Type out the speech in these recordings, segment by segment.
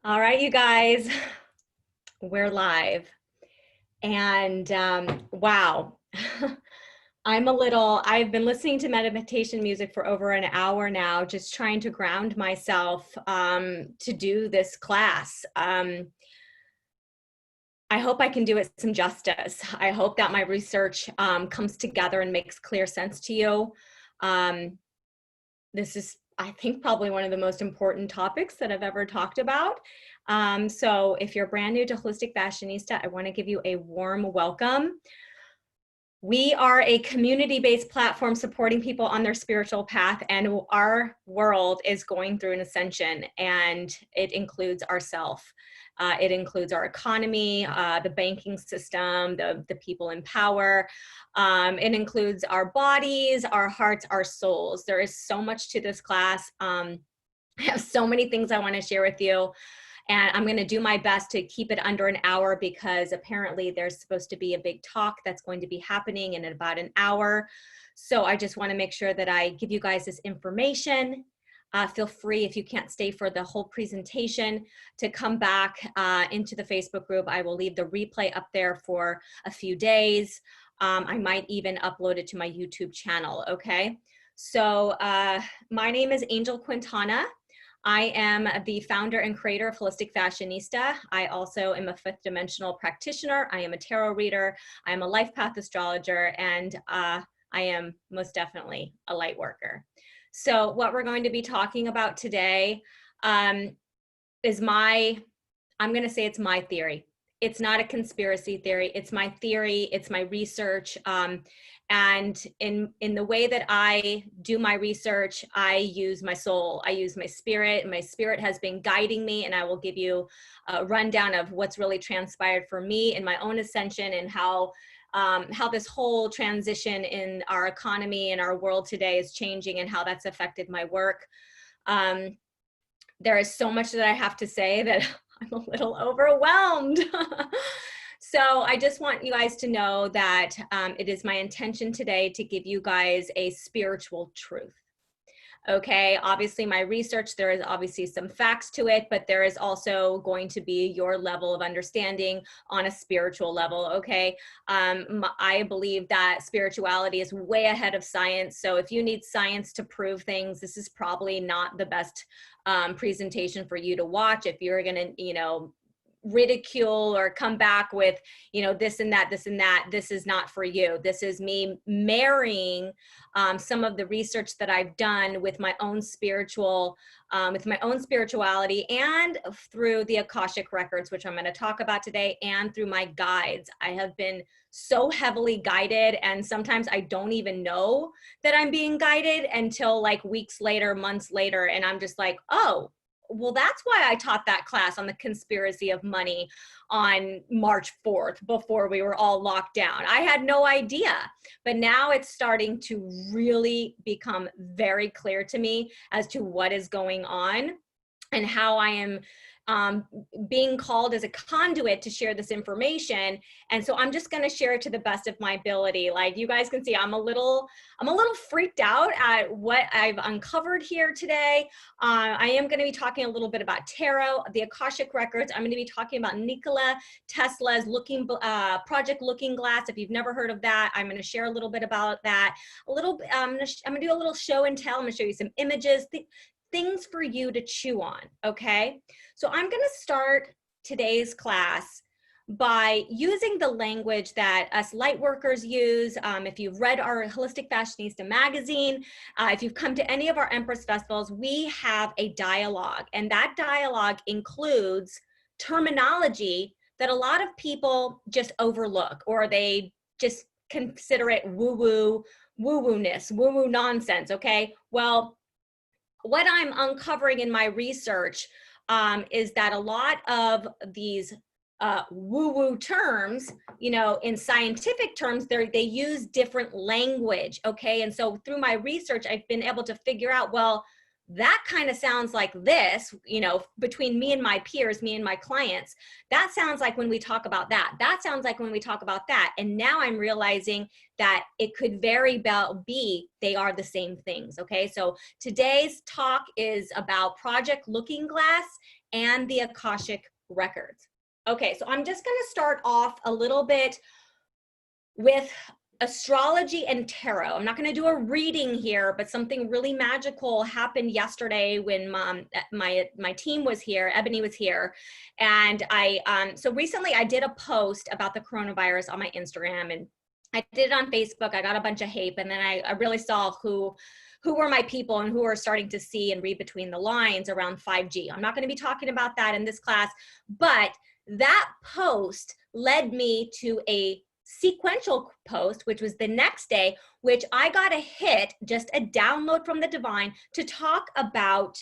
All right, you guys, we're live. And wow, I've been listening to meditation music for over an hour now, just trying to ground myself to do this class. I hope I can do it some justice. I hope that my research comes together and makes clear sense to you. This is, I think, probably one of the most important topics that I've ever talked about. So if you're brand new to Holistic Fashionista, I want to give you a warm welcome. We are a community-based platform supporting people on their spiritual path, and our world is going through an ascension, and it includes ourselves. It includes our economy, the banking system, the people in power. It includes our bodies, our hearts, our souls. There is so much to this class. I have so many things I want to share with you. And I'm going to do my best to keep it under an hour because apparently there's supposed to be a big talk that's going to be happening in about an hour. So I just want to make sure that I give you guys this information. Feel free, if you can't stay for the whole presentation, to come back into the Facebook group. I will leave the replay up there for a few days. I might even upload it to my YouTube channel, okay? So my name is Angel Quintana. I am the founder and creator of Holistic Fashionista. I also am a fifth dimensional practitioner. I am a tarot reader. I am a life path astrologer, and I am most definitely a light worker. So what we're going to be talking about today is I'm going to say it's my theory. It's not a conspiracy theory. It's my theory. It's my research. And in the way that I do my research, I use my soul. I use my spirit. And my spirit has been guiding me. And I will give you a rundown of what's really transpired for me in my own ascension and how this whole transition in our economy and our world today is changing and how that's affected my work. There is so much that I have to say that I'm a little overwhelmed. So I just want you guys to know that it is my intention today to give you guys a spiritual truth. Okay, obviously my research, there is obviously some facts to it, but there is also going to be your level of understanding on a spiritual level, okay? I believe that spirituality is way ahead of science. So if you need science to prove things, this is probably not the best presentation for you to watch. If you're gonna, ridicule or come back with, this and that, this is not for you. This is me marrying some of the research that I've done with my own spirituality and through the Akashic records, which I'm going to talk about today, and through my guides. I have been so heavily guided, and sometimes I don't even know that I'm being guided until like weeks later, months later, and I'm just like, oh, well, that's why I taught that class on the conspiracy of money on March 4th before we were all locked down. I had no idea, but now it's starting to really become very clear to me as to what is going on and how I am being called as a conduit to share this information. And so I'm just going to share it to the best of my ability. Like you guys can see, I'm a little freaked out at what I've uncovered here today. I am going to be talking a little bit about tarot, the Akashic records. I'm going to be talking about Nikola Tesla's Project Looking Glass. If you've never heard of that, I'm going to share a little bit about that. I'm going to do a little show and tell. I'm going to show you some images, things for you to chew on, okay? So I'm gonna start today's class by using the language that us light workers use. If you've read our Holistic Fashionista magazine, if you've come to any of our Empress festivals, we have a dialogue, and that dialogue includes terminology that a lot of people just overlook, or they just consider it woo-woo, woo-woo-ness, woo-woo nonsense, okay? Well, what I'm uncovering in my research is that a lot of these woo-woo terms, in scientific terms, they use different language, okay? And so through my research, I've been able to figure out, well, that kind of sounds like this, you know, between me and my peers, me and my clients. That sounds like when we talk about that. That sounds like when we talk about that. And now I'm realizing that it could very well be they are the same things. Okay. So today's talk is about Project Looking Glass and the Akashic records. Okay. So I'm just going to start off a little bit with astrology and tarot. I'm not going to do a reading here, but something really magical happened yesterday when my team was here. Ebony was here, and so recently I did a post about the coronavirus on my Instagram, and I did it on Facebook. I got a bunch of hate, and then I really saw who were my people and who are starting to see and read between the lines around 5G. I'm not going to be talking about that in this class, but that post led me to a sequential post, which was the next day, which I got a hit, just a download from the divine, to talk about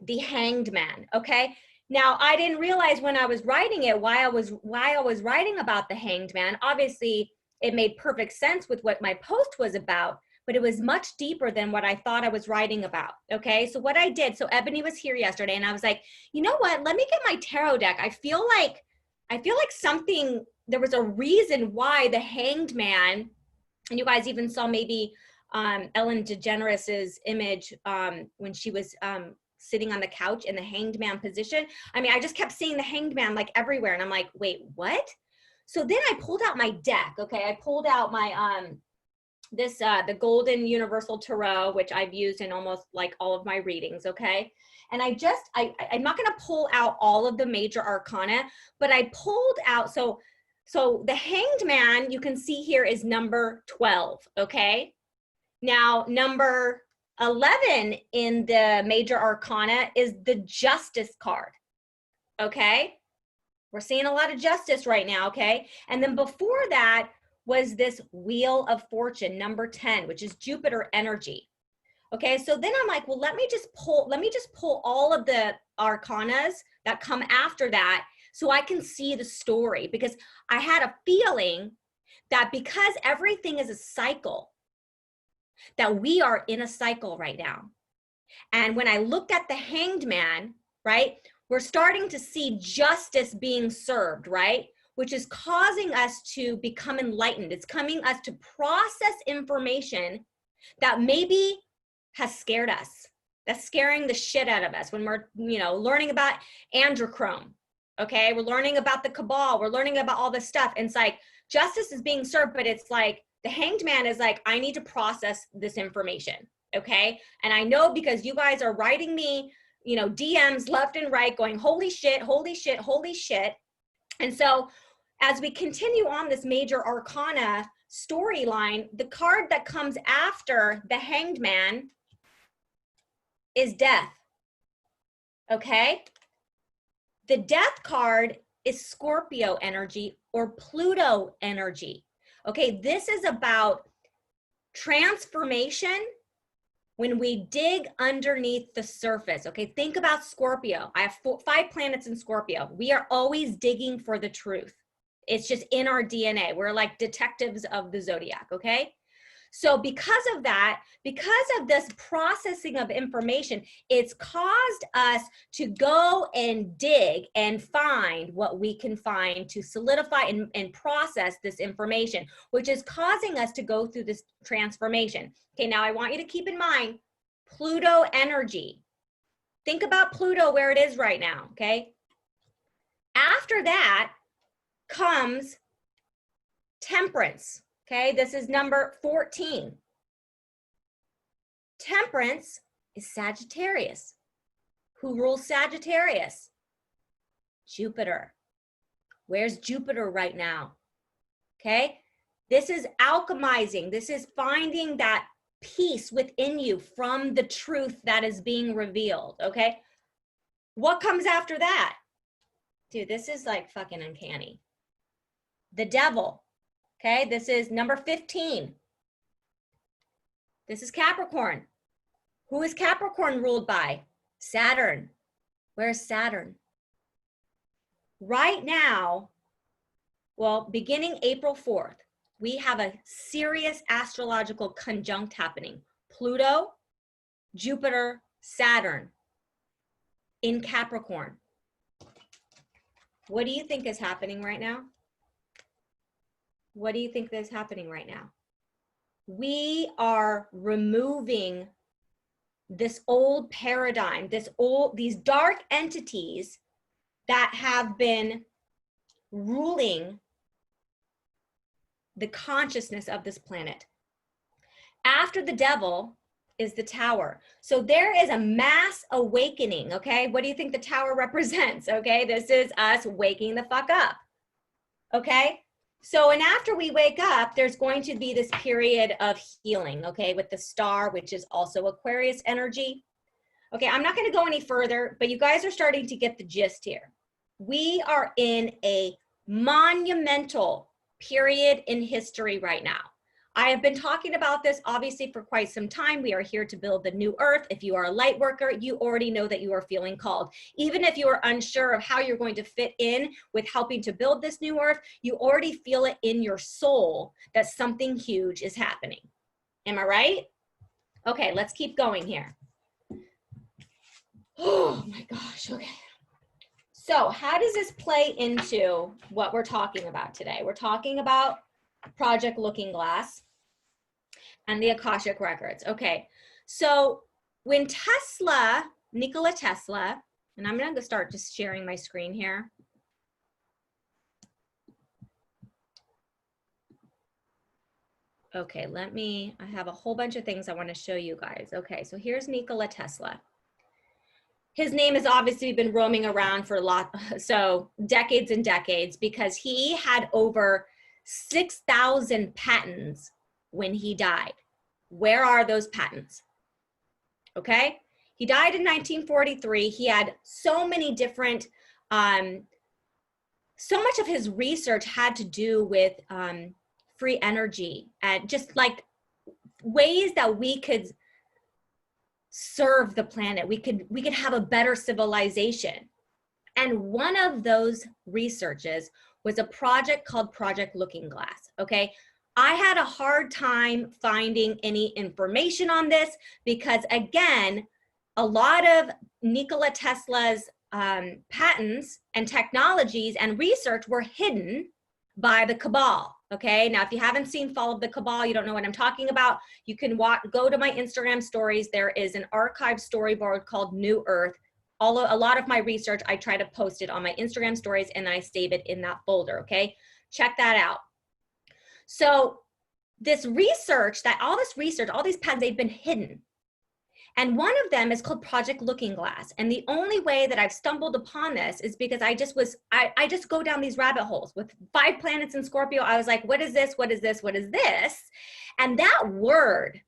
the Hanged Man. Okay. Now, I didn't realize when I was writing it why I was writing about the Hanged Man. Obviously, it made perfect sense with what my post was about, but it was much deeper than what I thought I was writing about. Okay. So what I did, so Ebony was here yesterday, and I was like, you know what? Let me get my tarot deck. I feel like something, there was a reason why the Hanged Man, and you guys even saw maybe Ellen DeGeneres's image when she was sitting on the couch in the Hanged Man position. I mean, I just kept seeing the Hanged Man like everywhere, and I'm like, wait, what? So then I pulled out my deck. Okay, I pulled out my the Golden Universal Tarot, which I've used in almost like all of my readings. Okay. And I'm not going to pull out all of the major arcana, but I pulled out, so the Hanged Man, you can see here, is number 12, okay? Now, number 11 in the major arcana is the Justice card, okay? We're seeing a lot of justice right now, okay? And then before that was this Wheel of Fortune, number 10, which is Jupiter energy. Okay, so then I'm like, well, let me just pull all of the arcanas that come after that so I can see the story, because I had a feeling that because everything is a cycle, that we are in a cycle right now. And when I look at the Hanged Man, right, we're starting to see justice being served, right? Which is causing us to become enlightened. It's coming us to process information that maybe has scared us. That's scaring the shit out of us when we're, you know, learning about androchrome. Okay, we're learning about the cabal. We're learning about all this stuff. And it's like justice is being served, but it's like the Hanged Man is like, I need to process this information. Okay, and I know because you guys are writing me, you know, DMs left and right, going, holy shit, holy shit, holy shit. And so as we continue on this major arcana storyline, the card that comes after the Hanged Man is Death. Okay? The Death card is Scorpio energy or Pluto energy. Okay, this is about transformation when we dig underneath the surface. Okay, think about Scorpio. I have 5 planets in Scorpio. We are always digging for the truth. It's just in our DNA. We're like detectives of the zodiac, okay? So because of that, because of this processing of information, it's caused us to go and dig and find what we can find to solidify and process this information, which is causing us to go through this transformation. Okay, now I want you to keep in mind Pluto energy. Think about Pluto where it is right now, okay? After that comes Temperance. Okay, this is number 14. Temperance is Sagittarius. Who rules Sagittarius? Jupiter. Where's Jupiter right now? Okay, this is alchemizing. This is finding that peace within you from the truth that is being revealed. Okay, what comes after that? Dude, this is like fucking uncanny. The Devil. Okay, this is number 15. This is Capricorn. Who is Capricorn ruled by? Saturn. Where's Saturn? Right now, well, beginning April 4th, we have a serious astrological conjunct happening. Pluto Jupiter, Saturn in Capricorn. What do you think is happening right now? What do you think is happening right now? We are removing this old paradigm, these dark entities that have been ruling the consciousness of this planet. After the devil is the tower. So there is a mass awakening, okay? What do you think the tower represents, okay? This is us waking the fuck up, okay? So, and after we wake up, there's going to be this period of healing, okay, with the star, which is also Aquarius energy. Okay, I'm not going to go any further, but you guys are starting to get the gist here. We are in a monumental period in history right now. I have been talking about this obviously for quite some time. We are here to build the new earth. If you are a light worker, you already know that you are feeling called. Even if you are unsure of how you're going to fit in with helping to build this new earth, you already feel it in your soul that something huge is happening. Am I right? Okay, let's keep going here. Oh my gosh, okay. So how does this play into what we're talking about today? We're talking about Project Looking Glass and the Akashic records. Okay, so when Nikola Tesla, and I'm gonna start just sharing my screen here. Okay, I have a whole bunch of things I wanna show you guys. Okay, so here's Nikola Tesla. His name has obviously been roaming around for decades and decades, because he had over 6,000 patents when he died. Where are those patents? Okay, he died in 1943. He had so many different, so much of his research had to do with free energy and just like ways that we could serve the planet. We could have a better civilization. And one of those researches was a project called Project Looking Glass, okay? I had a hard time finding any information on this because, again, a lot of Nikola Tesla's patents and technologies and research were hidden by the cabal, okay? Now, if you haven't seen Fall of the Cabal, you don't know what I'm talking about, you can go to my Instagram stories. There is an archived storyboard called New Earth. A lot of my research, I try to post it on my Instagram stories and I save it in that folder, okay? Check that out. So this research, all these patents, they've been hidden. And one of them is called Project Looking Glass. And the only way that I've stumbled upon this is because I just go down these rabbit holes. With 5 planets in Scorpio, I was like, what is this? What is this? What is this? And that word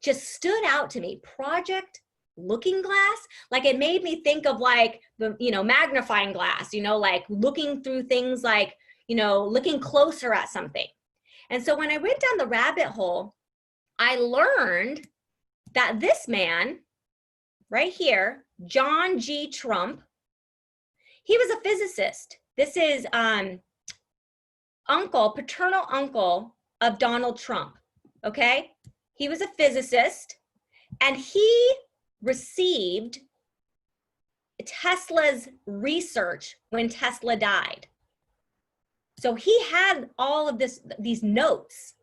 just stood out to me, Project Looking Glass. Like, it made me think of like the, magnifying glass, like looking through things, like, looking closer at something. And so when I went down the rabbit hole, I learned that this man right here, John G. Trump, he was a physicist. This is paternal uncle of Donald Trump, okay? He was a physicist, and he received Tesla's research when Tesla died. So he had all of these notes.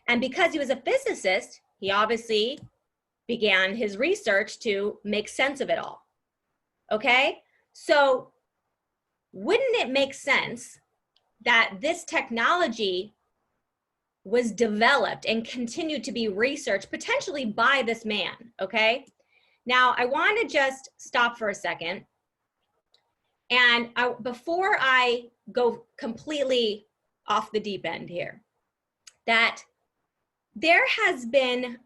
And because he was a physicist, he obviously began his research to make sense of it all. Okay? So wouldn't it make sense that this technology was developed and continued to be researched potentially by this man? Okay? Now, I want to just stop for a second. And before I go completely off the deep end here, that there has been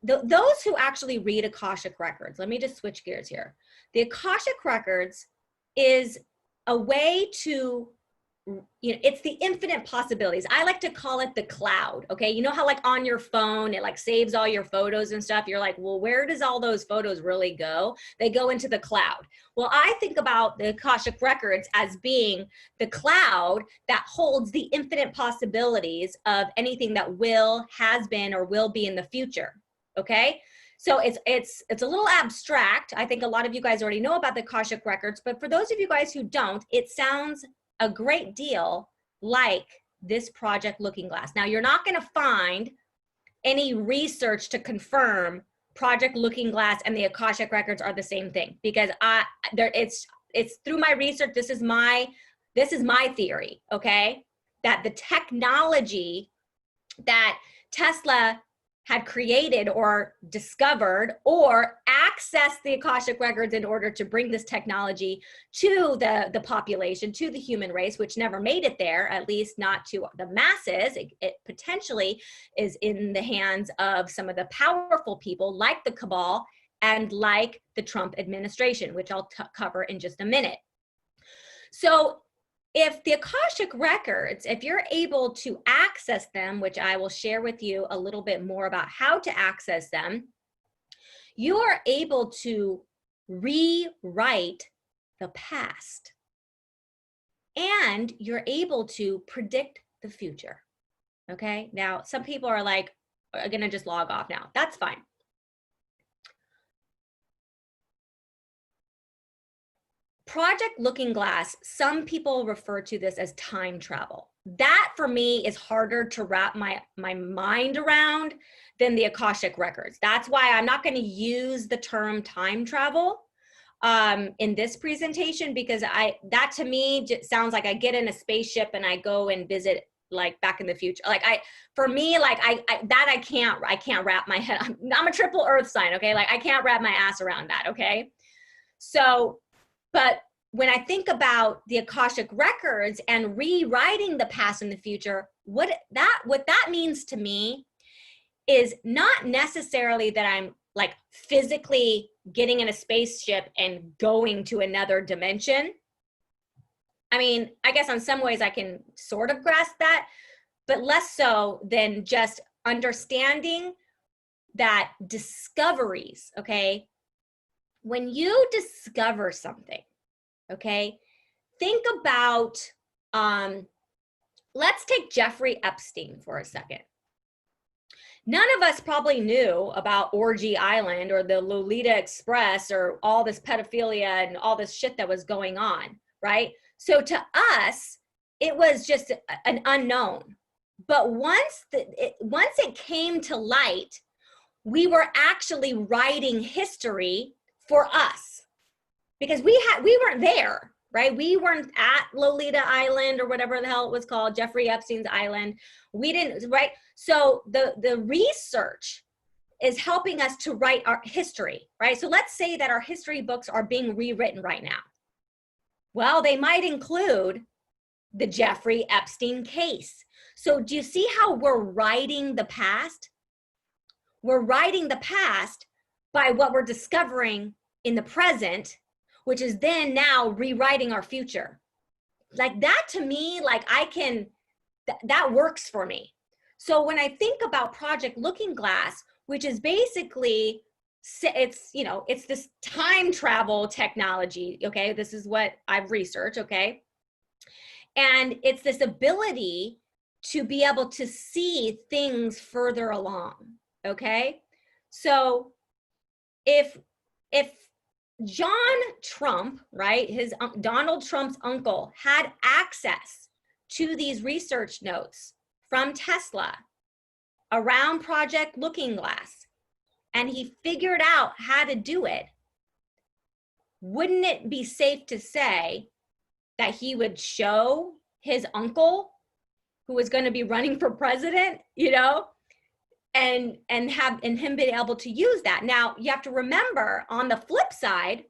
those who actually read Akashic records. Let me just switch gears here. The Akashic records is a way to, it's the infinite possibilities. I like to call it the cloud, okay? You know how like on your phone, it like saves all your photos and stuff. You're like, well, where does all those photos really go? They go into the cloud. Well, I think about the Akashic records as being the cloud that holds the infinite possibilities of anything that has been, or will be in the future. okay? So it's a little abstract. I think a lot of you guys already know about the Akashic records, but for those of you guys who don't, it sounds a great deal like this Project Looking Glass. Now, you're not going to find any research to confirm Project Looking Glass and the Akashic records are the same thing, because it's through my research. This is my theory, okay? That the technology that Tesla had created or discovered or accessed the Akashic records in order to bring this technology to the population, to the human race, which never made it there, at least not to the masses. It potentially is in the hands of some of the powerful people like the cabal and like the Trump administration, which I'll cover in just a minute. So if the Akashic records, if you're able to access them, which I will share with you a little bit more about how to access them, you are able to rewrite the past. And you're able to predict the future. Okay? Now, some people are like, I'm going to just log off now. That's fine. Project Looking Glass, some people refer to this as time travel. That for me is harder to wrap my mind around than the Akashic records. That's why I'm not going to use the term time travel in this presentation, because that to me sounds like I get in a spaceship and I go and visit like Back in the Future. Like for me, like I can't wrap my head. I'm a triple earth sign. Okay. Like I can't wrap my ass around that. Okay. So, but when I think about the Akashic records and rewriting the past and the future, what that means to me is not necessarily that I'm like physically getting in a spaceship and going to another dimension. I mean, I guess in some ways I can sort of grasp that, but less so than just understanding that discoveries, okay? When you discover something, okay, think about, let's take Jeffrey Epstein for a second. None of us probably knew about Orgy Island or the Lolita Express or all this pedophilia and all this shit that was going on, right? So to us, it was just an unknown. But once it came to light, we were actually writing history for us, because we weren't there, right? We weren't at Lolita Island or whatever the hell it was called, Jeffrey Epstein's Island. We didn't, right? So the research is helping us to write our history, right? So let's say that our history books are being rewritten right now. Well, they might include the Jeffrey Epstein case. So do you see how we're writing the past? We're writing the past by what we're discovering in the present, which is then now rewriting our future. Like that to me, like that works for me. So when I think about Project Looking Glass, which is basically, it's this time travel technology, okay? This is what I've researched, okay? And it's this ability to be able to see things further along, okay? So if John Trump, right, Donald Trump's uncle had access to these research notes from Tesla around Project Looking Glass, and he figured out how to do it, wouldn't it be safe to say that he would show his uncle, who was going to be running for president, and him being able to use that? Now, you have to remember, on the flip side,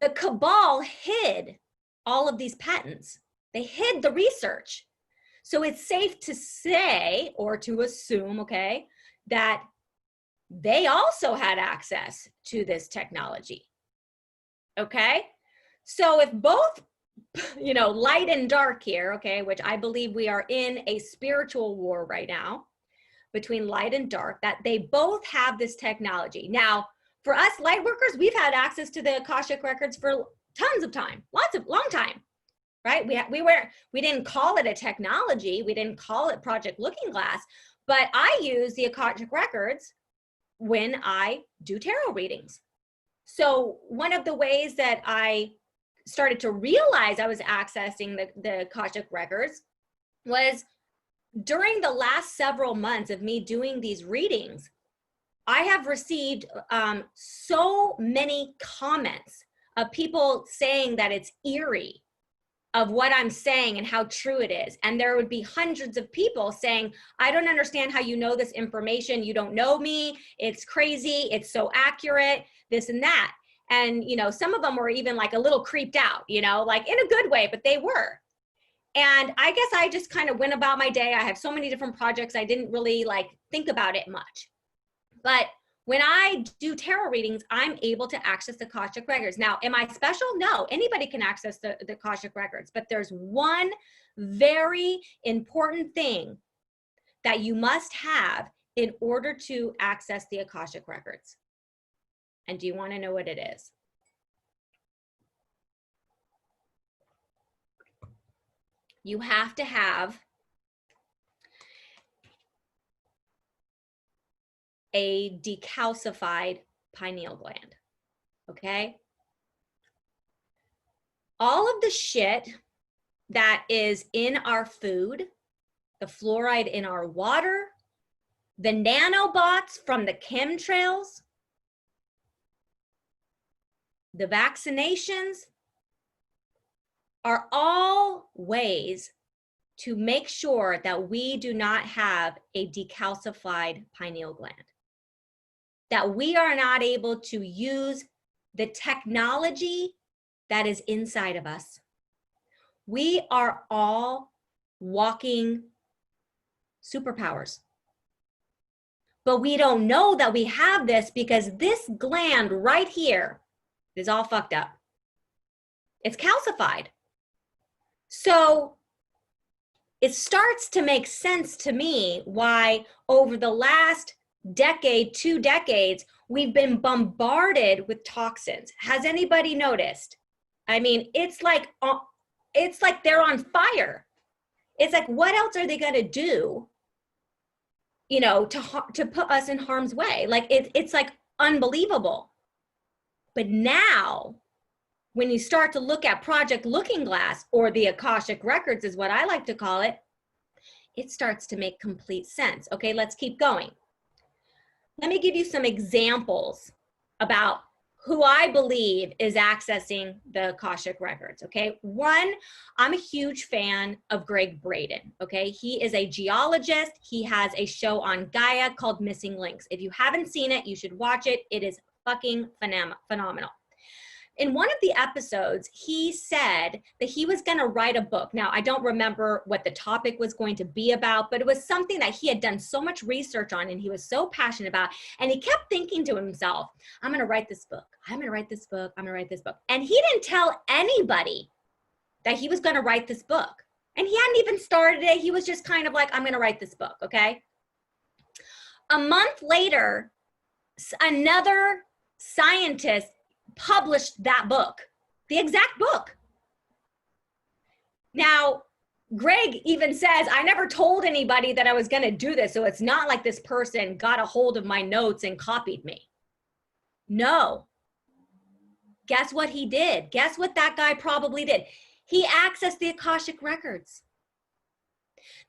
the cabal hid all of these patents. They hid the research. So it's safe to say, or to assume, okay, that they also had access to this technology. Okay? So if both, light and dark here, okay, which I believe we are in a spiritual war right now between light and dark, that they both have this technology. Now, for us light workers, we've had access to the Akashic records for tons of time, long time, right? We didn't call it a technology. We didn't call it Project Looking Glass, But I use the Akashic records when I do tarot readings. So one of the ways that I started to realize I was accessing the Akashic records was during the last several months of me doing these readings. I have received so many comments of people saying that it's eerie of what I'm saying and how true it is. And there would be hundreds of people saying, I don't understand how you know this information. You don't know me. It's crazy. It's so accurate, this and that. And, you know, some of them were even like a little creeped out, you know, like in a good way, but they were. And I guess I just kind of went about my day. I have so many different projects. I didn't really like think about it much. But when I do tarot readings, I'm able to access the Akashic records. Now, am I special? No, anybody can access the Akashic records, but there's one very important thing that you must have in order to access the Akashic records. And do you want to know what it is? You have to have a decalcified pineal gland, okay? All of the shit that is in our food, the fluoride in our water, the nanobots from the chemtrails, the vaccinations are all ways to make sure that we do not have a decalcified pineal gland, that we are not able to use the technology that is inside of us. We are all walking superpowers. But we don't know that we have this because this gland right here is all fucked up. It's calcified. So it starts to make sense to me why over the last decade, 2 decades, we've been bombarded with toxins. Has anybody noticed? I mean, it's like they're on fire. It's like, what else are they going to do, you know, to put us in harm's way? Like it's like unbelievable. But now, when you start to look at Project Looking Glass, or the Akashic records is what I like to call it, it starts to make complete sense. Okay, let's keep going. Let me give you some examples about who I believe is accessing the Akashic records, okay? One, I'm a huge fan of Greg Braden, okay? He is a geologist. He has a show on Gaia called Missing Links. If you haven't seen it, you should watch it. It is fucking phenomenal. In one of the episodes, he said that he was going to write a book. Now, I don't remember what the topic was going to be about, but it was something that he had done so much research on and he was so passionate about. And he kept thinking to himself, I'm going to write this book. I'm going to write this book. I'm going to write this book. And he didn't tell anybody that he was going to write this book. And he hadn't even started it. He was just kind of like, I'm going to write this book, okay? A month later, another scientist published that book, the exact book. Now, Greg even says, I never told anybody that I was going to do this, so it's not like this person got a hold of my notes and copied me. No. Guess what he did? Guess what that guy probably did? He accessed the Akashic records.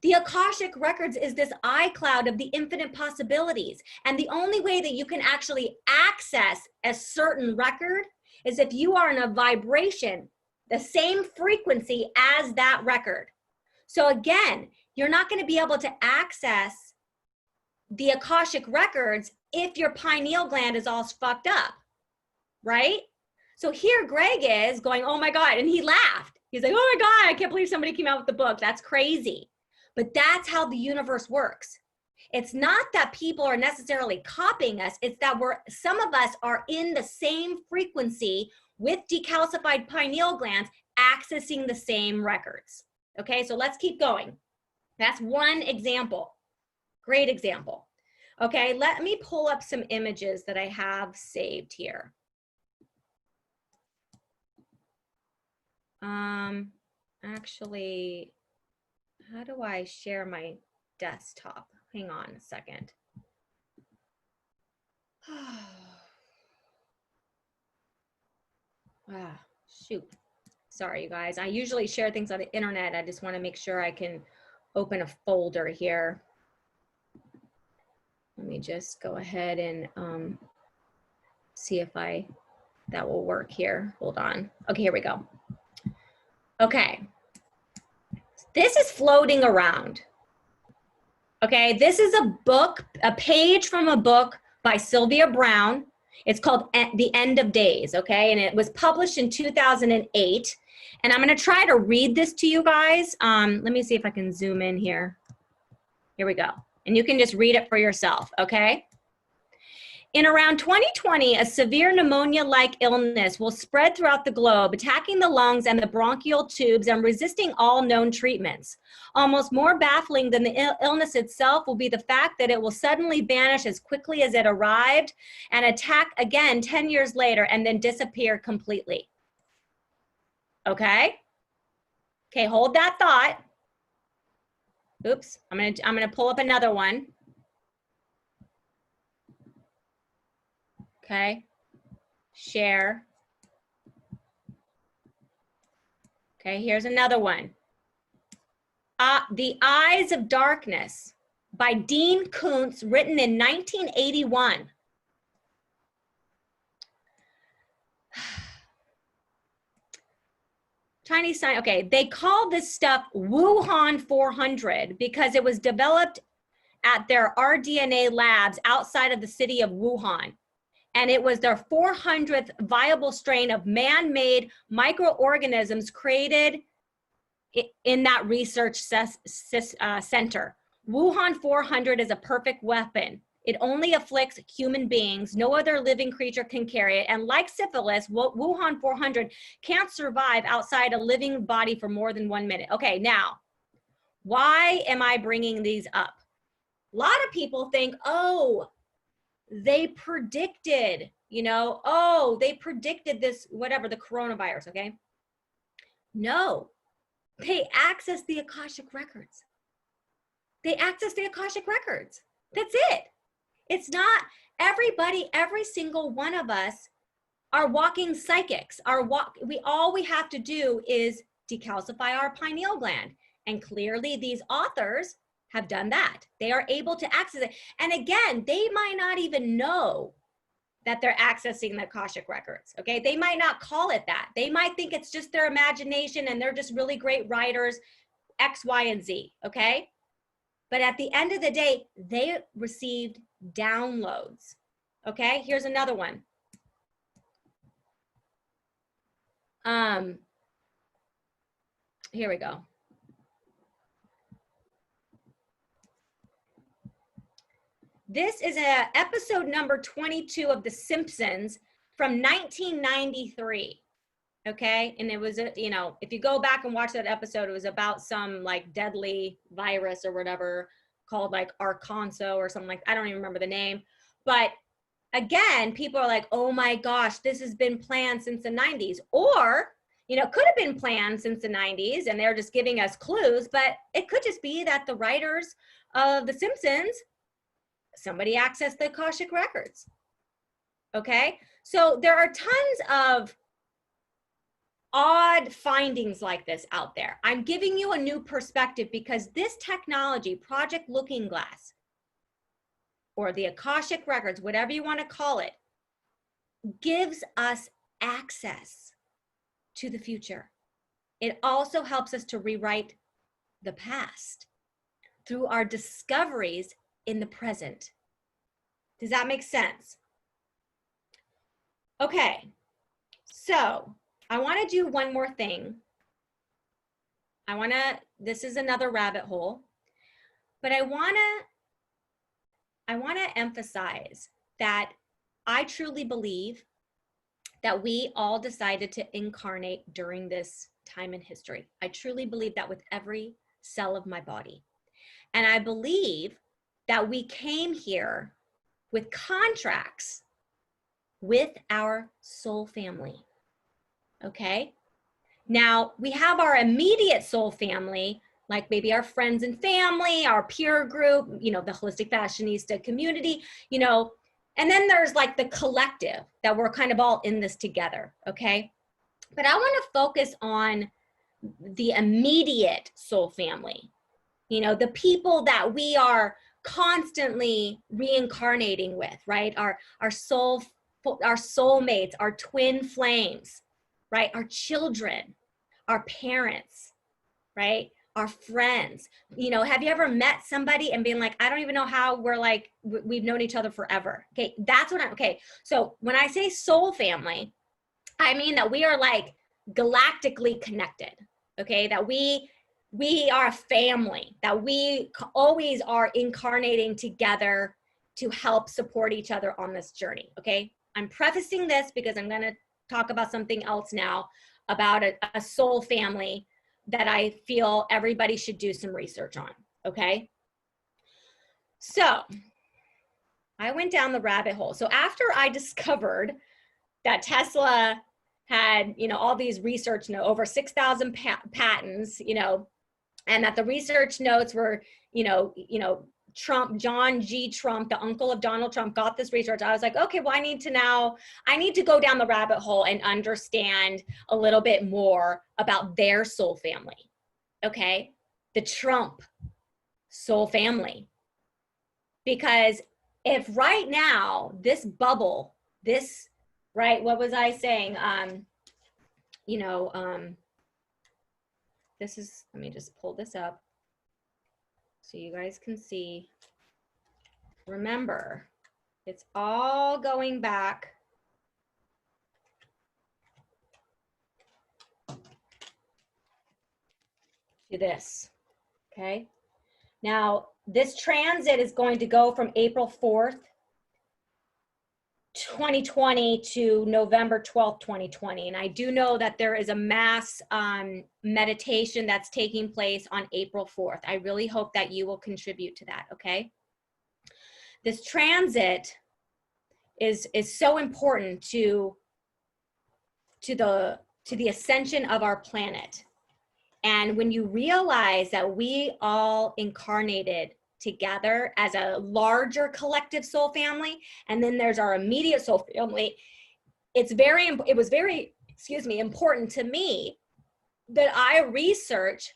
The Akashic records is this iCloud of the infinite possibilities. And the only way that you can actually access a certain record is if you are in a vibration, the same frequency as that record. So again, you're not going to be able to access the Akashic records if your pineal gland is all fucked up, right? So here Greg is going, oh my God, and he laughed. He's like, oh my God, I can't believe somebody came out with the book. That's crazy. But that's how the universe works. It's not that people are necessarily copying us. It's that some of us are in the same frequency with decalcified pineal glands accessing the same records. Okay, so let's keep going. That's one example. Great example. Okay, let me pull up some images that I have saved here. Actually, how do I share my desktop? Hang on a second. Ah, shoot. Sorry, you guys. I usually share things on the internet. I just want to make sure I can open a folder here. Let me just go ahead and see if that will work here. Hold on. Okay, here we go. Okay. This is floating around. Okay, this is a book, a page from a book by Sylvia Brown. It's called The End of Days, okay? And it was published in 2008. And I'm gonna try to read this to you guys. Let me see if I can zoom in here. Here we go. And you can just read it for yourself, okay? In around 2020, a severe pneumonia-like illness will spread throughout the globe, attacking the lungs and the bronchial tubes and resisting all known treatments. Almost more baffling than the illness itself will be the fact that it will suddenly vanish as quickly as it arrived and attack again 10 years later and then disappear completely. Okay? Okay, hold that thought. Oops, I'm gonna pull up another one. Okay, share. Okay, here's another one. The Eyes of Darkness by Dean Koontz, written in 1981. Tiny sign, okay, they call this stuff Wuhan 400 because it was developed at their rDNA labs outside of the city of Wuhan. And it was their 400th viable strain of man-made microorganisms created in that research center. Wuhan 400 is a perfect weapon. It only afflicts human beings. No other living creature can carry it. And like syphilis, Wuhan 400 can't survive outside a living body for more than 1 minute. Okay, now, why am I bringing these up? A lot of people think, oh, they predicted, you know, oh, they predicted this, whatever, the coronavirus, okay? No, they access the Akashic records. They access the Akashic records. That's it. It's not everybody, every single one of us are walking psychics. All we have to do is decalcify our pineal gland. And clearly these authors have done that. They are able to access it. And again, they might not even know that they're accessing the Akashic records, okay? They might not call it that. They might think it's just their imagination and they're just really great writers, X, Y, and Z, okay? But at the end of the day, they received downloads, okay? Here's another one. Here we go. This is episode number 22 of The Simpsons from 1993, okay? And it was, you know, if you go back and watch that episode, it was about some like deadly virus or whatever called like Arkanso or something like, I don't even remember the name. But again, people are like, oh my gosh, this has been planned since the 90s. Or, you know, could have been planned since the 90s and they're just giving us clues, but it could just be that the writers of The Simpsons, somebody accessed the Akashic records, okay? So there are tons of odd findings like this out there. I'm giving you a new perspective because this technology, Project Looking Glass, or the Akashic records, whatever you want to call it, gives us access to the future. It also helps us to rewrite the past through our discoveries in the present. Does that make sense? Okay, so I want to do one more thing. This is another rabbit hole, but I want to emphasize that I truly believe that we all decided to incarnate during this time in history. I truly believe that with every cell of my body. And I believe that we came here with contracts with our soul family, okay? Now, we have our immediate soul family like maybe our friends and family, our peer group, you know, the holistic fashionista community, you know, and then there's like the collective that we're kind of all in this together, okay? But I want to focus on the immediate soul family, you know, the people that we are constantly reincarnating with, right? Our soulmates, our twin flames, right? Our children, our parents, right? Our friends. You know, have you ever met somebody and been like, I don't even know how we're like, we've known each other forever. Okay, that's what okay. So when I say soul family, I mean that we are like galactically connected, okay? That we are a family, that we always are incarnating together to help support each other on this journey, okay? I'm prefacing this because I'm gonna talk about something else now, about a soul family that I feel everybody should do some research on, okay? So I went down the rabbit hole. So after I discovered that Tesla had, you know, all these research notes, over 6,000 patents, you know, and that the research notes were, you know, Trump, John G. Trump, the uncle of Donald Trump, got this research. I was like, okay, well, I need to go down the rabbit hole and understand a little bit more about their soul family. Okay, the Trump soul family. Because if right now this bubble, this, right, what was I saying? You know, this is, let me just pull this up so you guys can see. Remember, it's all going back to this, okay? Now, this transit is going to go from April 4th, 2020 to November 12th, 2020. And I do know that there is a mass meditation that's taking place on April 4th. I really hope that you will contribute to that, okay? This transit is so important to the ascension of our planet. And when you realize that we all incarnated together as a larger collective soul family, and then there's our immediate soul family, it was very, excuse me, important to me that I research,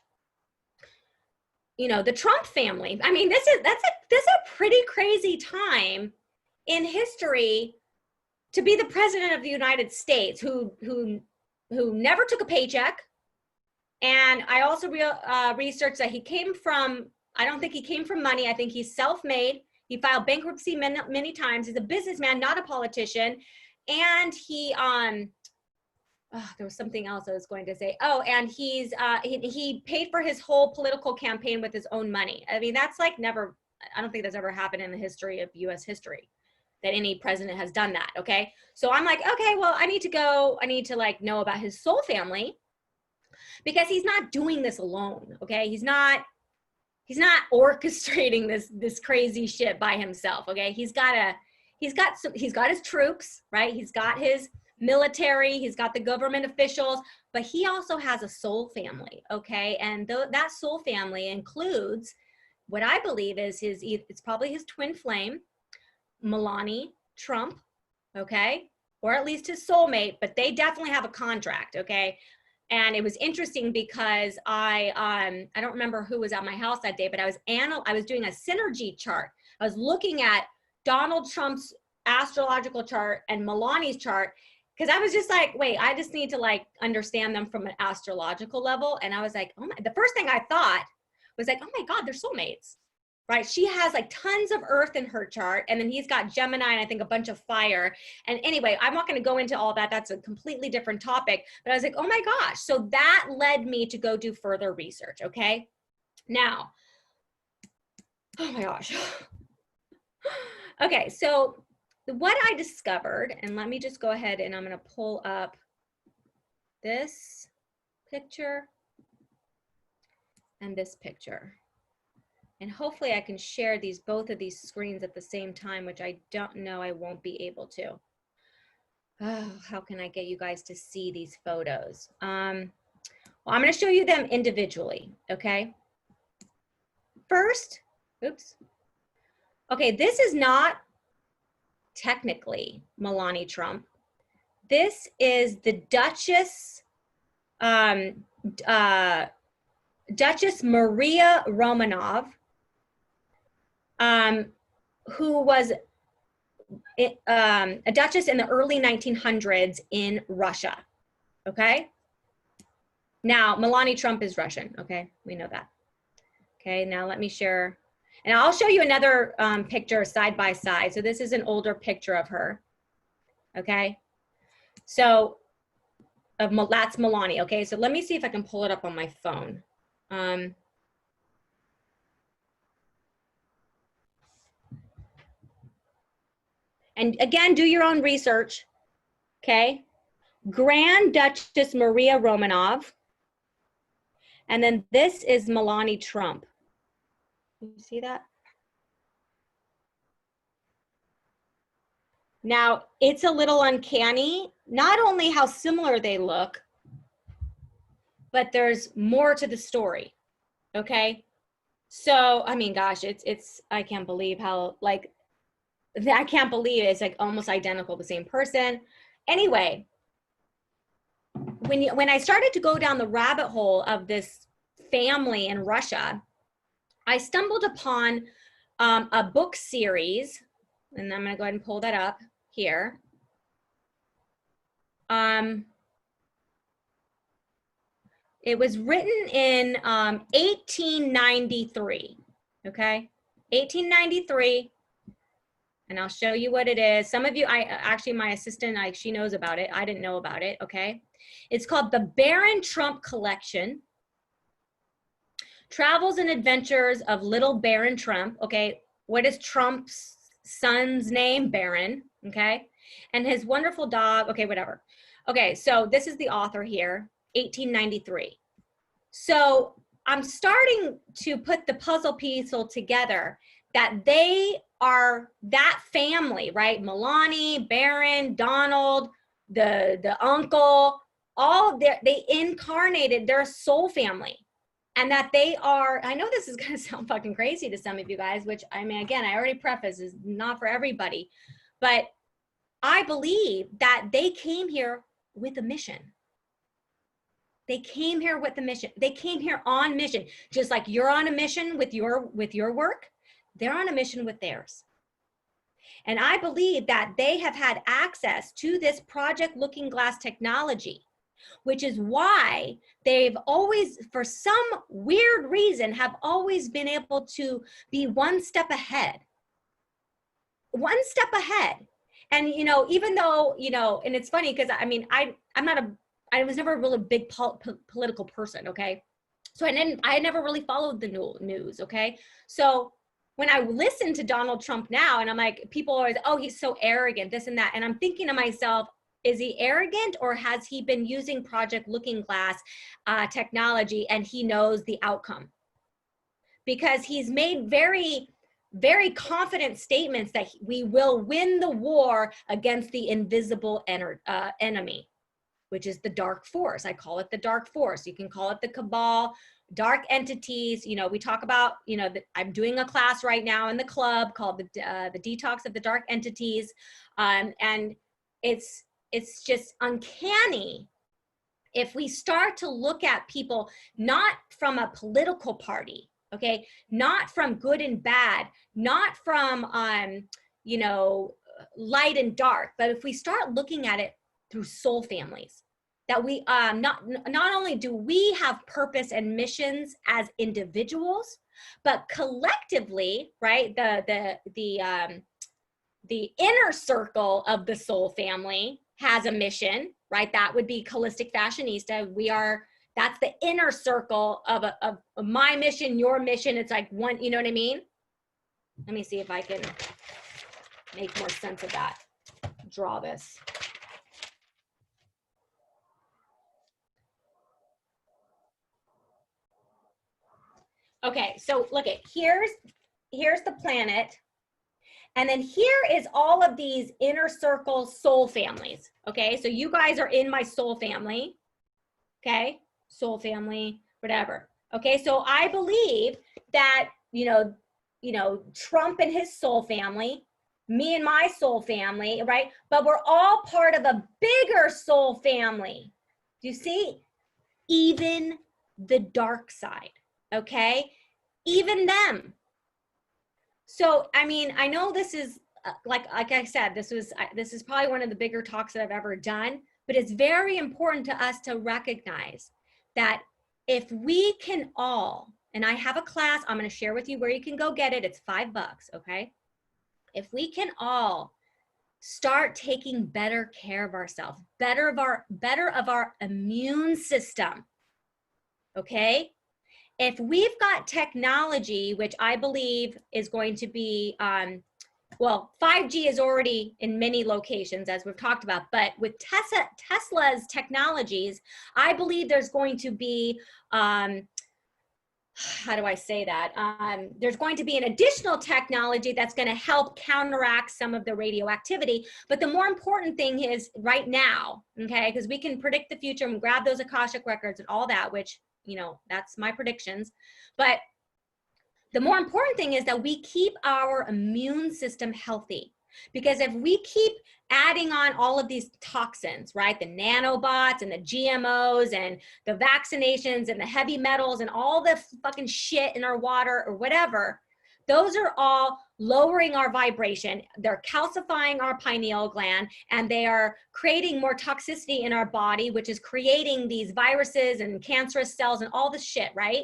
you know, the Trump family. I mean, this is a pretty crazy time in history to be the president of the United States who never took a paycheck. And I also researched that he came from, I don't think he came from money. I think he's self-made. He filed bankruptcy many times. He's a businessman, not a politician. And he, there was something else I was going to say. Oh, and he paid for his whole political campaign with his own money. I mean, that's like never, I don't think that's ever happened in the history of US history, that any president has done that, okay? So I'm like, okay, well, I need to like know about his soul family, because he's not doing this alone, okay? He's not orchestrating this crazy shit by himself, okay? He's got his troops, right? He's got his military, he's got the government officials, but he also has a soul family, okay? And that soul family includes what I believe is it's probably his twin flame, Melania Trump, okay? Or at least his soulmate, but they definitely have a contract, okay? And it was interesting because I don't remember who was at my house that day, but I was doing a synergy chart. I was looking at Donald Trump's astrological chart and Melania's chart, because I was just like, wait, I just need to like understand them from an astrological level. And I was like, oh my, the first thing I thought was like, oh my God, they're soulmates, right? She has like tons of earth in her chart, and then he's got Gemini and I think a bunch of fire. And anyway, I'm not going to go into all that. That's a completely different topic. But I was like, oh my gosh. So that led me to go do further research. Okay. Now, oh my gosh. Okay. So what I discovered, and let me just go ahead and I'm going to pull up this picture and this picture. And hopefully I can share both of these screens at the same time, which I don't know, I won't be able to. Oh, how can I get you guys to see these photos? Well, I'm going to show you them individually, okay? first, oops. Okay, this is not technically Melania Trump. This is the Duchess, Duchess Maria Romanov, who was a duchess in the early 1900s in Russia, okay? Now, Melania Trump is Russian, okay? We know that. Okay, now let me share. And I'll show you another picture side by side. So this is an older picture of her, okay? So that's Melania, okay? So let me see if I can pull it up on my phone. And again, do your own research, okay? Grand Duchess Maria Romanov. And then this is Melania Trump. You see that? Now, it's a little uncanny, not only how similar they look, but there's more to the story, okay? So, I mean, gosh, I can't believe how, like, I can't believe it's like almost identical, the same person. Anyway, when I started to go down the rabbit hole of this family in Russia, I stumbled upon a book series, and I'm gonna go ahead and pull that up here. It was written in 1893, okay? 1893, and I'll show you what it is. Some of you, actually my assistant, she knows about it. I didn't know about it, okay? It's called The Baron Trump Collection. Travels and Adventures of Little Baron Trump, okay? What is Trump's son's name? Baron, okay? And his wonderful dog, okay, whatever. Okay, so this is the author here, 1893. So I'm starting to put the puzzle piece together that they are that family, right? Melania, Baron, Donald, the uncle, all they incarnated their soul family. And that they are, I know this is gonna sound fucking crazy to some of you guys, which I mean, again, I already preface is not for everybody, but I believe that they came here with a mission. They came here with a mission. They came here on mission. Just like you're on a mission with your work, they're on a mission with theirs. And I believe that they have had access to this Project Looking Glass technology, which is why they've always, for some weird reason, have always been able to be one step ahead. One step ahead. And, you know, even though, you know, and it's funny because I mean, I was never a really big political person, okay? So I never really followed the news, okay? So when I listen to Donald Trump now, and I'm like, people are always, oh, he's so arrogant, this and that. And I'm thinking to myself, is he arrogant, or has he been using Project Looking Glass technology and he knows the outcome? Because he's made very, very confident statements that we will win the war against the invisible enemy, which is the dark force. I call it the dark force. You can call it the cabal, dark entities. You know, we talk about, you know, I'm doing a class right now in the club called the Detox of the Dark Entities. And it's just uncanny if we start to look at people not from a political party, okay, not from good and bad, not from, you know, light and dark, but if we start looking at it through soul families, that we not only do we have purpose and missions as individuals, but collectively, right? The inner circle of the soul family has a mission, right? That would be Holistic Fashionista. That's the inner circle of my mission, your mission. It's like one, you know what I mean? Let me see if I can make more sense of that. Draw this. Okay, so look at, here's the planet. And then here is all of these inner circle soul families. Okay, so you guys are in my soul family. Okay, soul family, whatever. Okay, so I believe that you know, Trump and his soul family, me and my soul family, right? But we're all part of a bigger soul family. Do you see? Even the dark side, okay? Even them. So, I mean, I know this is like I said, this is probably one of the bigger talks that I've ever done, but it's very important to us to recognize that if we can all, and I have a class, I'm going to share with you where you can go get it. It's $5, okay? If we can all start taking better care of ourselves, better of our immune system, okay? If we've got technology, which I believe is going to be, well, 5G is already in many locations, as we've talked about, but with Tesla's technologies, I believe there's going to be, how do I say that? There's going to be an additional technology that's going to help counteract some of the radioactivity. But the more important thing is right now, okay, because we can predict the future and grab those Akashic records and all that, which, that's my predictions. But the more important thing is that we keep our immune system healthy. Because if we keep adding on all of these toxins, right, the nanobots and the GMOs and the vaccinations and the heavy metals and all the fucking shit in our water or whatever, those are all lowering our vibration. They're calcifying our pineal gland, and they are creating more toxicity in our body, which is creating these viruses and cancerous cells and all this shit, right?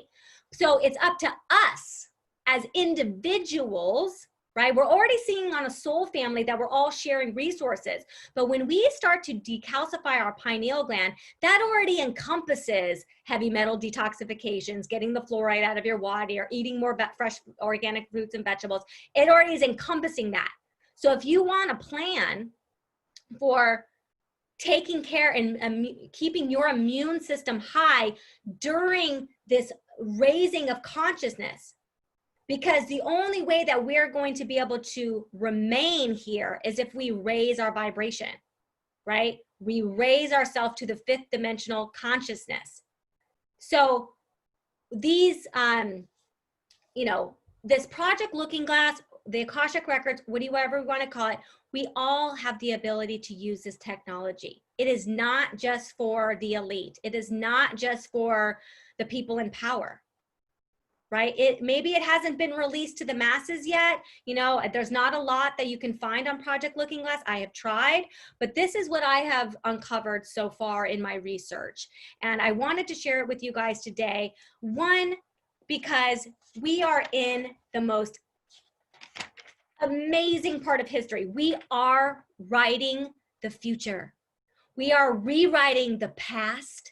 So it's up to us as individuals, right? We're already seeing on a soul family that we're all sharing resources. But when we start to decalcify our pineal gland, that already encompasses heavy metal detoxifications, getting the fluoride out of your water, eating more fresh organic fruits and vegetables. It already is encompassing that. So if you want a plan for taking care and keeping your immune system high during this raising of consciousness, because the only way that we're going to be able to remain here is if we raise our vibration, right? We raise ourselves to the 5th dimensional consciousness. So these, this Project Looking Glass, the Akashic Records, whatever we want to call it, we all have the ability to use this technology. It is not just for the elite. It is not just for the people in power. Right? Maybe it hasn't been released to the masses yet. There's not a lot that you can find on Project Looking Glass. I have tried, but this is what I have uncovered so far in my research. And I wanted to share it with you guys today. One, because we are in the most amazing part of history. We are writing the future. We are rewriting the past.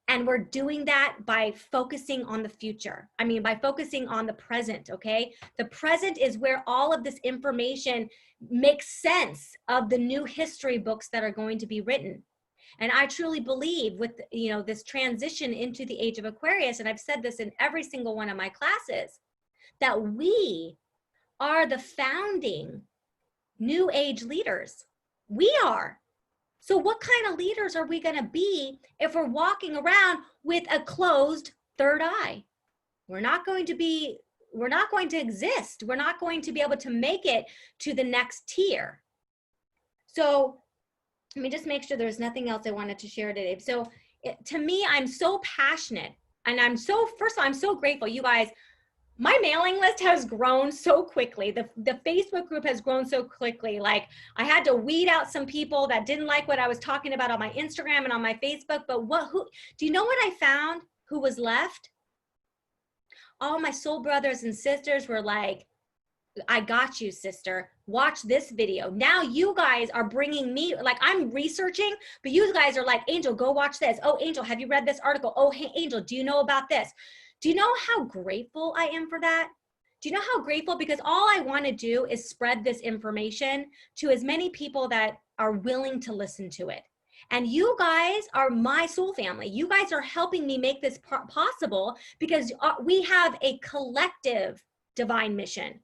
And we're doing that by focusing on the future. By focusing on the present, okay? The present is where all of this information makes sense of the new history books that are going to be written. And I truly believe with, this transition into the age of Aquarius, and I've said this in every single one of my classes, that we are the founding new age leaders. We are. So what kind of leaders are we going to be if we're walking around with a closed third eye? We're not going to exist. We're not going to be able to make it to the next tier. So let me just make sure there's nothing else I wanted to share today. So to me, I'm so passionate, and first of all, I'm so grateful. You guys, my mailing list has grown so quickly. The Facebook group has grown so quickly. Like, I had to weed out some people that didn't like what I was talking about on my Instagram and on my Facebook. But do you know what I found? Who was left? All my soul brothers and sisters were like, I got you, sister. Watch this video. Now you guys are bringing me, like, I'm researching, but you guys are like, Angel, go watch this. Oh, Angel, have you read this article? Oh, hey, Angel, do you know about this? Do you know how grateful I am for that? Do you know how grateful? Because all I want to do is spread this information to as many people that are willing to listen to it. And you guys are my soul family. You guys are helping me make this possible, because we have a collective divine mission.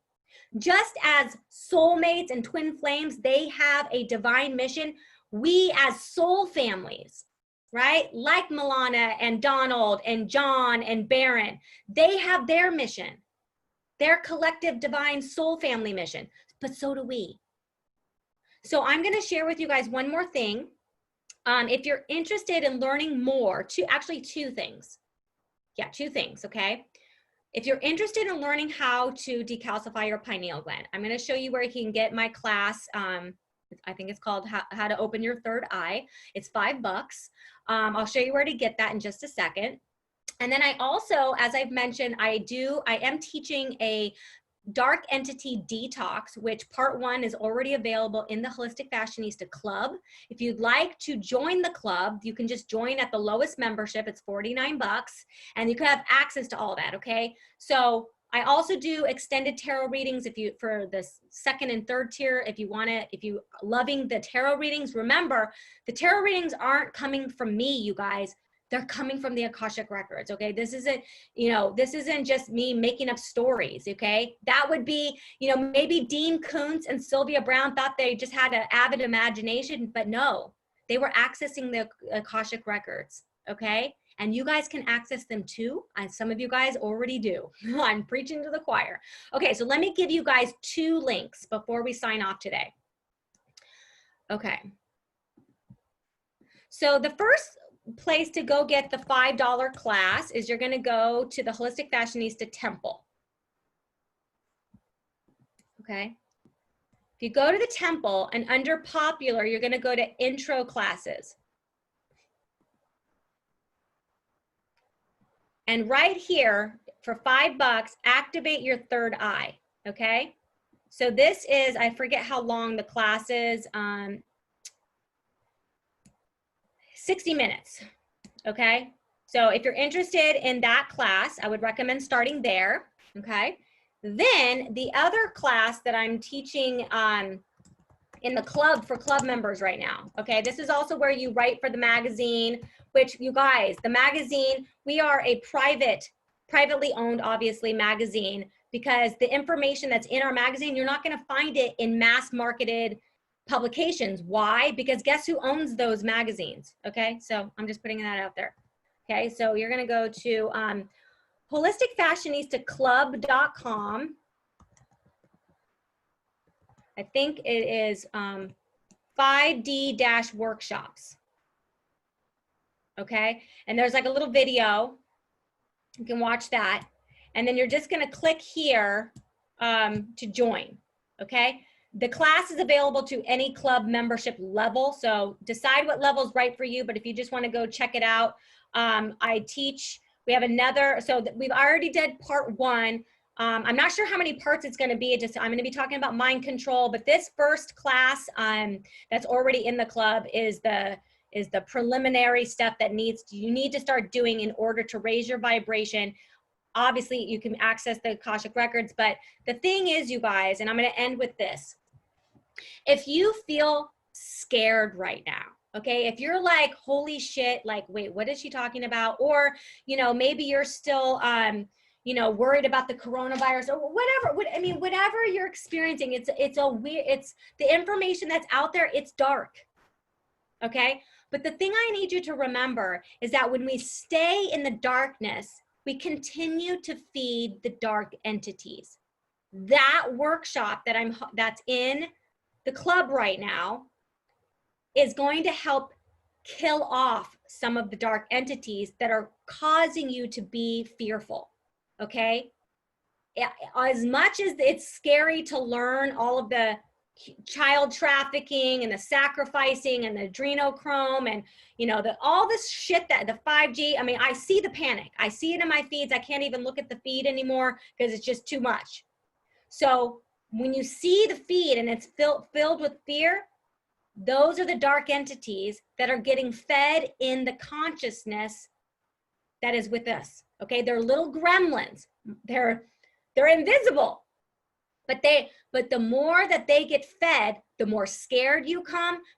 Just as soulmates and twin flames, they have a divine mission. We as soul families, right? Like Milana and Donald and John and Baron, they have their mission. their collective divine soul family mission, but so do we. So I'm going to share with you guys one more thing. If you're interested in learning more, two things. Yeah, 2 things, okay? If you're interested in learning how to decalcify your pineal gland, I'm going to show you where you can get my class. I think it's called How to Open Your Third Eye. It's $5. I'll show you where to get that in just a second. And then I also, as I've mentioned, I am teaching a dark entity detox, which part 1 is already available in the Holistic Fashionista Club. If you'd like to join the club, you can just join at the lowest membership. It's $49, and you can have access to all that, okay? So I also do extended tarot readings for the 2nd and 3rd tier. If you loving the tarot readings, remember the tarot readings aren't coming from me, you guys. They're coming from the Akashic records, okay? This isn't just me making up stories, okay? That would be, maybe Dean Koontz and Sylvia Brown thought they just had an avid imagination, but no, they were accessing the Akashic records, okay? And you guys can access them too, and some of you guys already do. I'm preaching to the choir. Okay, so let me give you guys 2 links before we sign off today. Okay. So the first place to go get the $5 class is you're going to go to the Holistic Fashionista Temple. Okay. If you go to the temple and under popular, you're going to go to intro classes. And right here for $5, activate your third eye. Okay. So this is, I forget how long the class is. 60 minutes, okay? So if you're interested in that class, I would recommend starting there, okay? Then the other class that I'm teaching in the club for club members right now, okay? This is also where you write for the magazine, which you guys, the magazine, we are a privately owned, obviously, magazine, because the information that's in our magazine, you're not gonna find it in mass marketed publications. Why? Because guess who owns those magazines? Okay, so I'm just putting that out there. Okay, so you're going to go to holisticfashionisticlub.com. I think it is 5D-workshops. Okay, and there's like a little video. You can watch that. And then you're just going to click here to join. Okay. The class is available to any club membership level. So decide what level is right for you. But if you just want to go check it out, I teach, we have another, so we've already did part 1. I'm not sure how many parts it's going to be. I'm going to be talking about mind control, but this first class that's already in the club is the preliminary stuff that you need to start doing in order to raise your vibration. Obviously you can access the Akashic records, but the thing is, you guys, and I'm going to end with this. If you feel scared right now, okay, if you're like, holy shit, like, wait, what is she talking about? Or, maybe you're still, worried about the coronavirus or whatever. Whatever you're experiencing, it's the information that's out there. It's dark. Okay. But the thing I need you to remember is that when we stay in the darkness, we continue to feed the dark entities. That workshop that's in the club right now is going to help kill off some of the dark entities that are causing you to be fearful, okay? As much as it's scary to learn all of the child trafficking and the sacrificing and the adrenochrome and all this shit, that the 5G, I see the panic. I see it in my feeds. I can't even look at the feed anymore because it's just too much. So when you see the feed and it's filled with fear, those are the dark entities that are getting fed in the consciousness that is with us. Okay, they're little gremlins. They're invisible, but the more that they get fed, the more scared you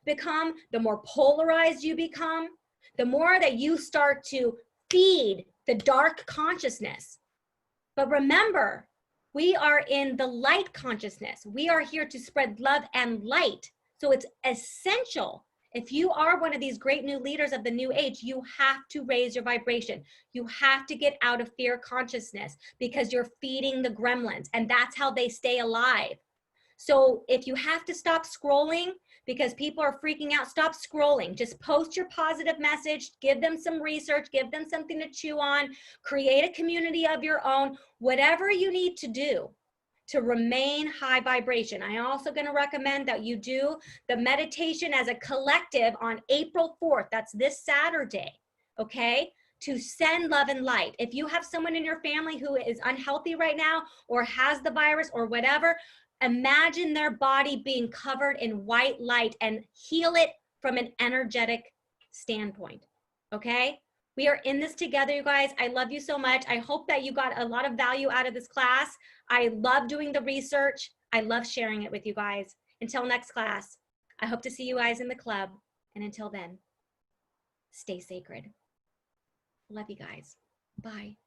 become, the more polarized you become, the more that you start to feed the dark consciousness. But remember, we are in the light consciousness. We are here to spread love and light. So it's essential If you are one of these great new leaders of the new age, you have to raise your vibration. You have to get out of fear consciousness because you're feeding the gremlins, and that's how they stay alive. So if you have to stop scrolling because people are freaking out, stop scrolling. Just post your positive message, give them some research, give them something to chew on, create a community of your own, whatever you need to do to remain high vibration. I'm also going to recommend that you do the meditation as a collective on April 4th. That's this Saturday, okay? To send love and light. If you have someone in your family who is unhealthy right now or has the virus or whatever, imagine their body being covered in white light and heal it from an energetic standpoint, okay? We are in this together, you guys. I love you so much. I hope that you got a lot of value out of this class. I love doing the research. I love sharing it with you guys. Until next class, I hope to see you guys in the club. And until then, stay sacred. Love you guys. Bye.